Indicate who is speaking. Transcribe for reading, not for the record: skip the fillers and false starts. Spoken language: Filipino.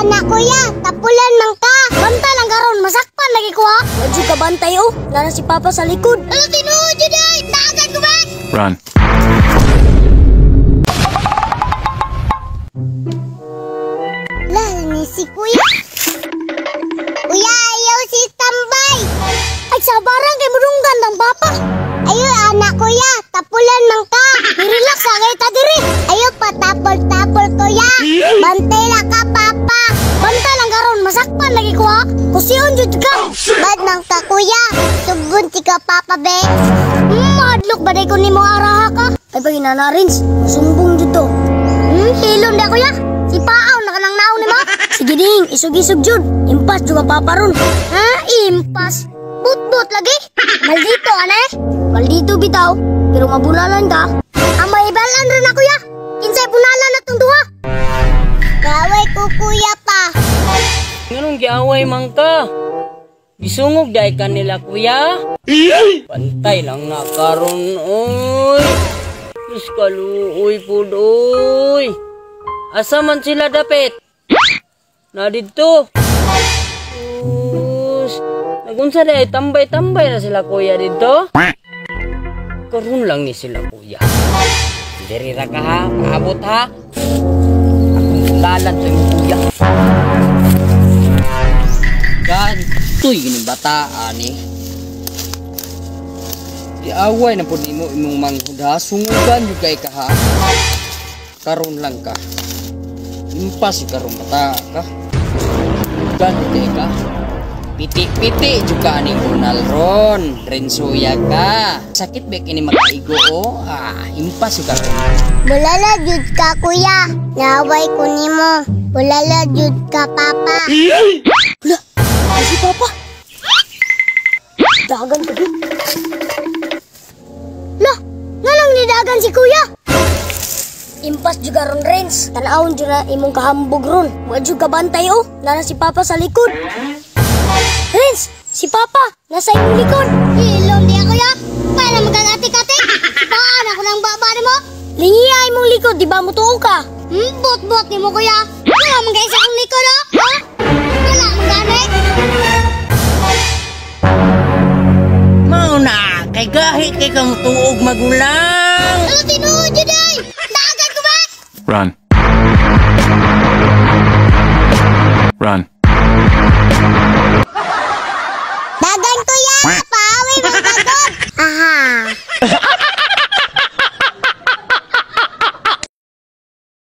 Speaker 1: anak kuya, tapulan man ka. Bantay lang karon, masakpan lagi ko ha. Wajud ka bantay oh, nara si Papa sa likod. Ano tinuod yun ay, tagan ko ba?
Speaker 2: Run.
Speaker 1: Lah, ni si kuya. Kuya, ayaw si tambay. Ay, sabarang kay murunggan ng Papa. Ayaw anak kuya, tapulan man ka. Relax agay ta diri. Ayaw pa tapol-tapol kuya. Bantay lang ka Papa. Bantay lang karon, masakpan lagi ko ha. Kusiyon jud ka. Bad nang ka kuya. Sugun ti ka Papa be. Madlok baday ko nimo araha ka. Ay pag inanarins, sumbong jud to. Hilom da kuya. Si Paaw nakanang naon nimo. Sige ding, isug-isug jud. Impas jud ka Papa ron. Ha? Impas. But-but lagi. Maldito ane. Maldito bitaw. Pero mabulalan ka. Ang maibalan rin na kuya. Kinsay bunalan na tong duha. Gaway ko kuya pa.
Speaker 3: Nganong giaway man ka? Gisungog day ka nila kuya? Pantay lang na karon oy. Diyos kaluoy pud oy. Asa man sila dapit? Na didto. Nagunsa day tambay-tambay na sila kuya dito? Karon lang ni sila kuya. Diri ra ka ha, paabot ha. Akong tunggalan to yung kuya. Gantoy gining bataan eh. Diaway na po nimo imong manghudha, sungugan yung kay ka ha. Karon lang ka. Impas karong bata ka. Gantoy ka. Piti-piti juga ning Ronald Ron. Rensuya ka. Sakit ba kini magkaigo o? Impas juga ko.
Speaker 1: Bulala jud ka kuya. Naway ko nimo. Bulala jud ka Papa.
Speaker 3: Lah, si Papa.
Speaker 1: Dagan ko dun. Lah, ngalang ni dagan si kuya. Impas juga ron Rens. Tanawon jud na imong kahambog ron. Wa jud ka bantay oh. Nara si Papa sa likod. Rens, si Papa nasa imong likod. Hilom di ako ya. Paano magkagatik-atik? Paan ako ng babari mo? Lingiya imong likod, di ba mo tuo ka? Bot-bot ni mo kuya. Wala mong kaisa akong likod oh. Ha? Wala mong ganik.
Speaker 3: Mauna, kay gahi kay kang tuog magulang.
Speaker 1: Ano tinuod yun ay? Dagan ko ba?
Speaker 2: Run. Run.